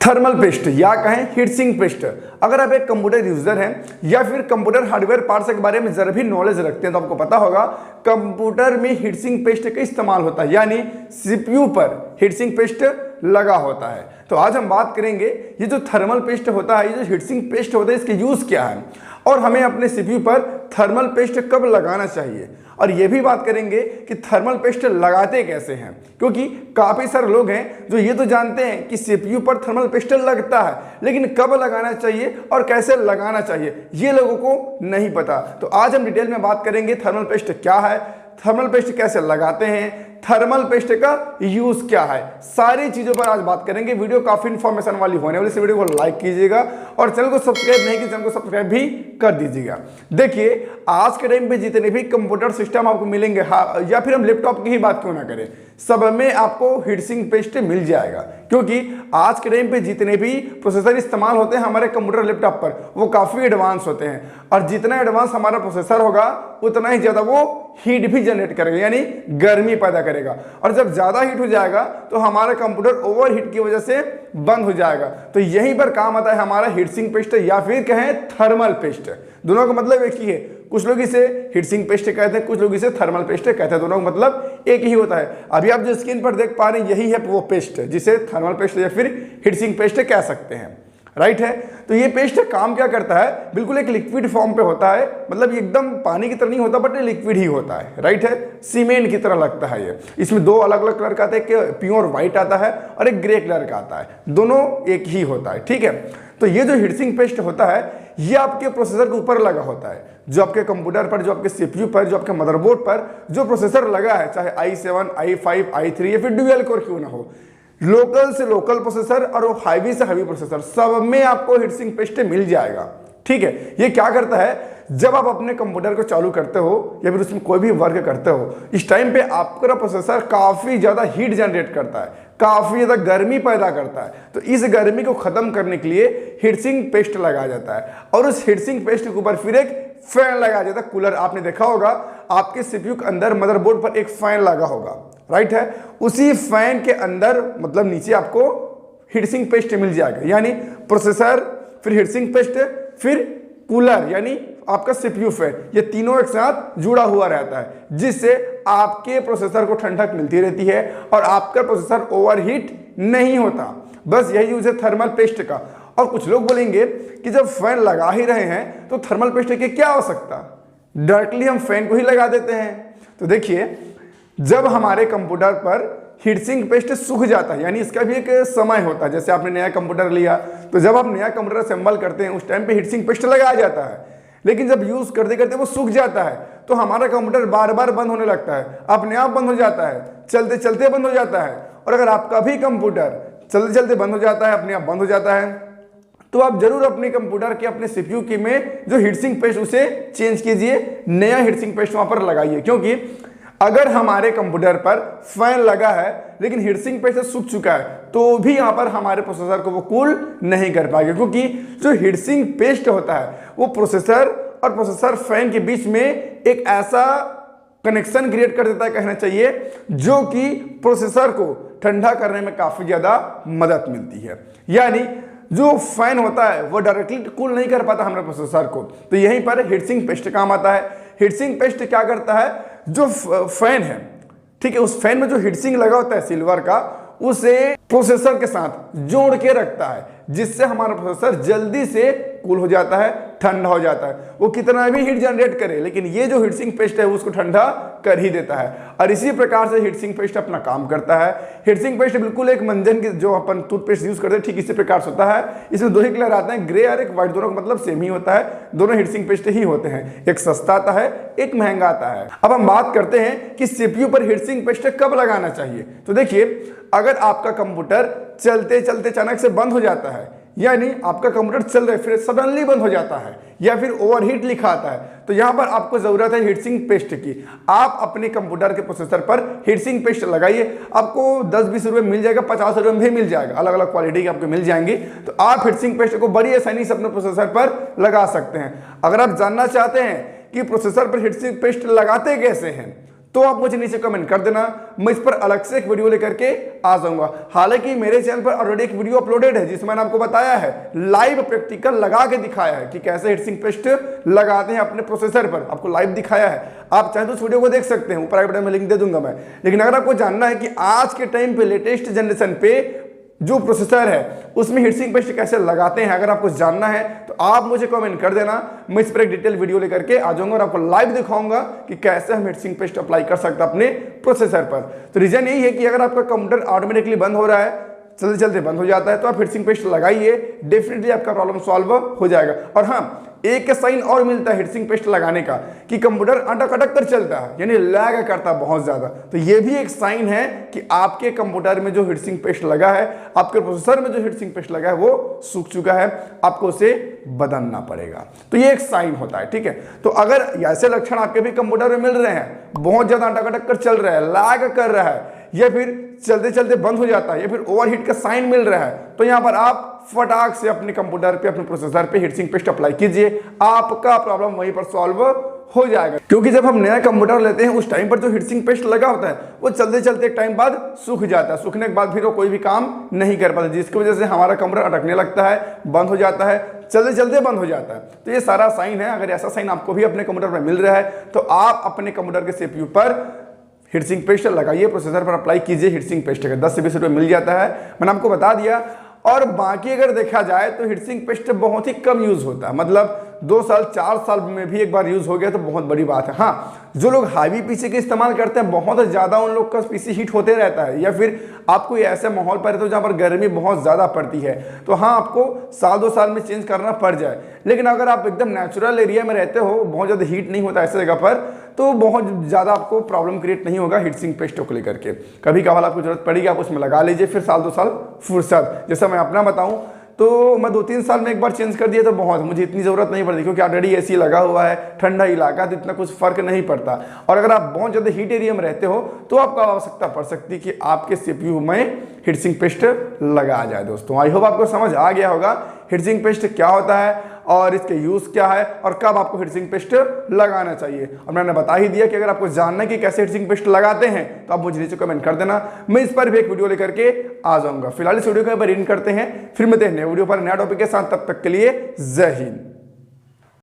Thermal paste या कहें heat sink paste. अगर आप एक कंप्यूटर यूजर हैं या फिर कंप्यूटर हार्डवेयर पार्ट्स के बारे में जरा भी नॉलेज रखते हैं तो आपको पता होगा कंप्यूटर में हीट सिंक पेस्ट का इस्तेमाल होता है, यानी सीपीयू पर हीट सिंक पेस्ट लगा होता है। तो आज हम बात करेंगे ये जो थर्मल पेस्ट होता है, ये जो हीट सिंक पेस्ट होता है, इसके यूज क्या है और हमें अपने सीपीयू पर थर्मल पेस्ट कब लगाना चाहिए, और ये भी बात करेंगे कि थर्मल पेस्ट लगाते कैसे हैं, क्योंकि काफी सारे लोग हैं जो ये तो जानते हैं कि सीपीयू पर थर्मल पेस्ट लगता है, लेकिन कब लगाना चाहिए और कैसे लगाना चाहिए ये लोगों को नहीं पता। तो आज हम डिटेल में बात करेंगे थर्मल पेस्ट क्या है, थर्मल पेस्ट कैसे लगाते हैं, थर्मल पेस्ट का यूज क्या है, सारी चीजों पर आज बात करेंगे। वीडियो काफी इंफॉर्मेशन वाली होने वाली, इस वीडियो को लाइक कीजिएगा और चैनल को सब्सक्राइब नहीं किया चैनल को सब्सक्राइब भी कर दीजिएगा। देखिए आज के टाइम पे जितने भी कंप्यूटर सिस्टम आपको मिलेंगे, या फिर हम लैपटॉप की ही बात क्यों ना करें, सब में आपको हीट सिंक पेस्ट मिल जाएगा, क्योंकि आज के टाइम पे जितने भी प्रोसेसर इस्तेमाल होते हैं हमारे कंप्यूटर लैपटॉप पर वो काफी एडवांस होते हैं, और जितना एडवांस हमारा प्रोसेसर होगा उतना ही ज्यादा वो हीट भी जनरेट करेगा, यानी गर्मी पैदा करेगा, और जब ज्यादा हीट हो जाएगा तो हमारा कंप्यूटर ओवरहीट की वजह से बंद हो जाएगा। तो यहीं पर काम आता है हमारा हीट सिंक पेस्ट या फिर कहें थर्मल पेस्ट। दोनों का मतलब एक ही है, कुछ लोग इसे हीट सिंक पेस्ट कहते हैं, कुछ लोग इसे थर्मल पेस्ट कहते हैं, दोनों का मतलब एक ही होता है। अभी आप जो स्क्रीन पर देख पा रहे हैं यही है वो पेस्ट जिसे थर्मल पेस्ट या फिर हीट सिंक पेस्ट कह सकते हैं, राइट है। तो ये पेस्ट काम क्या करता है, बिल्कुल एक लिक्विड फॉर्म पे होता है, मतलब एकदम पानी की तरह नहीं होता बट लिक्विड ही होता है, राइट है, सीमेंट की तरह लगता है ये। इसमें दो अलग अलग कलर का आता है, एक प्योर व्हाइट आता है और एक ग्रे कलर का आता है, दोनों एक ही होता है, ठीक है। तो ये जो हीट सिंक पेस्ट होता है ये आपके प्रोसेसर के ऊपर लगा होता है, जो आपके कंप्यूटर पर, जो आपके सीपीयू पर, जो आपके मदरबोर्ड पर जो प्रोसेसर लगा है, चाहे i7, i5, i3 या फिर ड्यूअल कोर क्यों ना हो, लोकल से लोकल प्रोसेसर और हाईवी से हाईवी प्रोसेसर, सब में आपको हीट सिंक पेस्ट मिल जाएगा, ठीक है। ये क्या करता है, जब आप अपने कंप्यूटर को चालू करते हो या फिर उसमें कोई भी वर्क करते हो, इस टाइम पे आपका प्रोसेसर काफी ज्यादा हीट जनरेट करता है, काफी ज्यादा गर्मी पैदा करता है। तो इस गर्मी को खत्म करने के लिए हीट सिंक पेस्ट लगाया जाता है, और उस हीट सिंक पेस्ट के ऊपर फिर एक फैन लगाया जाता है, कूलर। आपने देखा होगा आपके सीपीयू के अंदर मदरबोर्ड पर एक फैन लगा होगा, राइट है, उसी फैन के अंदर मतलब नीचे आपको हीट सिंक पेस्ट मिल जाएगा, यानी प्रोसेसर, फिर हीट सिंक पेस्ट, फिर कूलर यानी आपका सीपीयू फैन, ये तीनों एक साथ जुड़ा हुआ रहता है, जिससे आपके प्रोसेसर को ठंडक मिलती रहती है और आपका प्रोसेसर ओवरहीट नहीं होता। बस यही यूज है थर्मल पेस्ट का। और कुछ लोग बोलेंगे कि जब फैन लगा ही रहे हैं तो थर्मल पेस्ट की क्या आवश्यकता, डायरेक्टली हम फैन को ही लगा देते हैं। तो देखिए जब हमारे कंप्यूटर पर हीट सिंक पेस्ट सूख जाता है, यानी इसका भी एक समय होता है, जैसे आपने नया कंप्यूटर लिया तो जब आप नया कंप्यूटर असेंबल करते हैं उस टाइम पे हीट सिंक पेस्ट लगाया जाता है, लेकिन जब यूज करते करते वो सूख जाता है तो हमारा कंप्यूटर बार बार बंद होने लगता है, अपने आप बंद हो जाता है, चलते चलते बंद हो जाता है। और अगर आपका भी कंप्यूटर चलते चलते बंद हो जाता है, अपने आप बंद हो जाता है, तो आप जरूर अपने कंप्यूटर के, अपने सीपीयू की में जो हीट सिंक पेस्ट उसे चेंज कीजिए, नया हीट सिंक पेस्ट वहां पर लगाइए। क्योंकि अगर हमारे कंप्यूटर पर फैन लगा है लेकिन हीट सिंक पेस्ट सूख चुका है तो भी यहां पर हमारे प्रोसेसर को वो कूल नहीं कर पाएगा, क्योंकि जो हीट सिंक पेस्ट होता है वो प्रोसेसर और प्रोसेसर फैन के बीच में एक ऐसा कनेक्शन क्रिएट कर देता है, कहना चाहिए, जो कि प्रोसेसर को ठंडा करने में काफी ज्यादा मदद मिलती है। यानी जो फैन होता है वो डायरेक्टली कूल नहीं कर पाता हमारे प्रोसेसर को, तो यहीं पर हीट सिंक पेस्ट काम आता है। हीट सिंक पेस्ट क्या करता है, जो फैन है, ठीक है, उस फैन में जो हीट सिंक लगा होता है सिल्वर का, उसे प्रोसेसर के साथ जोड़ के रखता है, जिससे हमारा प्रोसेसर जल्दी से कूल हो जाता है, ठंडा हो जाता है। वो कितना भी हीट जनरेट करे लेकिन ये जो हीट सिंक पेस्ट है उसको ठंडा कर ही देता है। और इसी प्रकार से हीट सिंक पेस्ट अपना काम करता है। हीट सिंक पेस्ट बिल्कुल एक मंजन की जो अपन टूथपेस्ट यूज करते हैं ठीक इसी प्रकार से होता है। इसमें दो ही कलर आते हैं, ग्रे और एक व्हाइट, दोनों का मतलब सेम ही होता है, दोनों हीट सिंक पेस्ट ही होते हैं। एक सस्ता आता है, एक महंगा आता है। अब हम बात करते हैं कि सीपीयू पर हीट सिंक पेस्ट कब लगाना चाहिए। तो देखिए अगर आपका कंप्यूटर चलते चलते अचानक से बंद हो जाता है, यानी आपका कंप्यूटर चल रहा है फिर सडनली बंद हो जाता है या फिर ओवरहीट लिखा आता है, तो यहां पर आपको जरूरत है हीट सिंक पेस्ट की। आप अपने कंप्यूटर के प्रोसेसर पर हीट सिंक पेस्ट लगाइए, आपको 10-20 रुपए मिल जाएगा, 50 रुपए में भी मिल जाएगा, अलग अलग क्वालिटी के आपको मिल जाएंगी। तो आप हीट सिंक पेस्ट को बड़ी आसानी से अपने प्रोसेसर पर लगा सकते हैं। अगर आप जानना चाहते हैं कि प्रोसेसर पर हीट सिंक पेस्ट लगाते कैसे हैं तो आप मुझे नीचे कमेंट कर देना, मैं इस पर अलग से एक वीडियो लेकर के आ जाऊंगा। हालांकि मेरे चैनल पर ऑलरेडी एक वीडियो अपलोडेड है जिसमें मैंने आपको बताया है, लाइव प्रैक्टिकल लगा के दिखाया है कि कैसे हीटसिंक पेस्ट लगाते हैं अपने प्रोसेसर पर, आपको लाइव दिखाया है। आप चाहे तो उस वीडियो को देख सकते हैं, ऊपर आई बटन में लिंक दे दूंगा मैं। लेकिन अगर आपको जानना है कि आज के टाइम पे लेटेस्ट जनरेशन पे जो प्रोसेसर है उसमें हीटसिंक पेस्ट कैसे लगाते हैं, अगर आपको जानना है तो आप मुझे कमेंट कर देना, मैं इस पर एक डिटेल वीडियो लेकर के आ जाऊंगा और आपको लाइव दिखाऊंगा कि कैसे हम हीटसिंक पेस्ट अप्लाई कर सकते हैं अपने प्रोसेसर पर। तो रीजन यही है कि अगर आपका कंप्यूटर ऑटोमेटिकली बंद हो रहा है, चलते चलते बंद हो जाता है, तो आप हीटसिंक पेस्ट लगाइए, डेफिनेटली आपका प्रॉब्लम सॉल्व हो जाएगा। और हाँ, एक साइन और मिलता है हीटसिंक पेस्ट लगाने का कि कंप्यूटर अटक अटक कर चलता है, यानी लैग करता है बहुत ज्यादा, तो ये भी एक साइन है कि आपके कंप्यूटर में जो हीटसिंक पेस्ट लगा है, आपके प्रोसेसर में जो हीटसिंक पेस्ट लगा है वो सूख चुका है, आपको उसे बदलना पड़ेगा। तो ये एक साइन होता है, ठीक है। तो अगर ऐसे लक्षण आपके भी कंप्यूटर में मिल रहे हैं, बहुत ज्यादा अटक अटक कर चल रहा है, लैग कर रहा है, या फिर चलते चलते बंद हो जाता है, या फिर ओवरहीट का साइन मिल रहा है, तो यहां पर आप फटाक से अपने कंप्यूटर पे, अपने प्रोसेसर पे हीटसिंक पेस्ट अप्लाई कीजिए, आपका प्रॉब्लम वहीं पर सॉल्व हो जाएगा। क्योंकि जब हम नया कंप्यूटर लेते हैं उस टाइम पर जो हीटसिंक पेस्ट लगा होता है वो चलते चलते एक टाइम बाद सूख जाता है, सूखने के बाद फिर वो कोई भी काम नहीं कर पाता, जिसकी वजह से हमारा कंप्यूटर अटकने लगता है, बंद हो जाता है, चलते चलते बंद हो जाता है। तो ये सारा साइन है। अगर ऐसा साइन आपको भी अपने कंप्यूटर पर मिल रहा है तो आप अपने कंप्यूटर के सीपीयू पर हीटसिंक पेस्ट लगाइए, प्रोसेसर पर अप्लाई कीजिए हीटसिंक पेस्ट का 10 से 20 रुपये मिल जाता है, मैंने आपको बता दिया। और बाकी अगर देखा जाए तो हीटसिंक पेस्ट बहुत ही कम यूज होता है, मतलब 2 साल 4 साल में भी एक बार यूज हो गया तो बहुत बड़ी बात है। हाँ, जो लोग हावी पीसी के इस्तेमाल करते हैं बहुत ज्यादा उन लोग का पीसी हीट होते रहता है, या फिर आप कोई ऐसे माहौल पर रहते हो जहां पर गर्मी बहुत ज्यादा पड़ती है, तो हाँ आपको साल 2 साल में चेंज करना पड़ जाए। लेकिन अगर आप एकदम नेचुरल एरिया में रहते हो, बहुत ज्यादा हीट नहीं होता ऐसे जगह पर, तो बहुत ज्यादा आपको प्रॉब्लम क्रिएट नहीं होगा हीटसिंक पेस्ट को लेकर के। कभी कभार आपको जरूरत पड़ेगी, आप उसमें लगा लीजिए, फिर साल 2 साल फुर्सत। जैसा मैं अपना बताऊं तो मैं 2-3 साल में एक बार चेंज कर दिया तो बहुत, मुझे इतनी ज़रूरत नहीं पड़ती क्योंकि ऑलरेडी एसी लगा हुआ है, ठंडा इलाका, तो इतना कुछ फर्क नहीं पड़ता। और अगर आप बहुत ज़्यादा हीट एरिया में रहते हो तो आपको आवश्यकता पड़ सकती है कि आपके सीपीयू में हीटसिंक पेस्ट लगाया जाए। दोस्तों आई होप आपको समझ आ गया होगा हीटसिंक पेस्ट क्या होता है और इसके यूज क्या है और कब आपको हीटसिंक पेस्ट लगाना चाहिए। और मैंने बता ही दिया कि अगर आपको जानना है कि कैसे हीटसिंक पेस्ट लगाते हैं तो आप मुझे नीचे कमेंट कर देना, मैं इस पर भी एक वीडियो लेकर के आ जाऊंगा। फिलहाल इस वीडियो को एंड करते हैं, फिर मिलते हैं नए वीडियो पर नया टॉपिक के साथ, तब तक के लिए जय हिंद।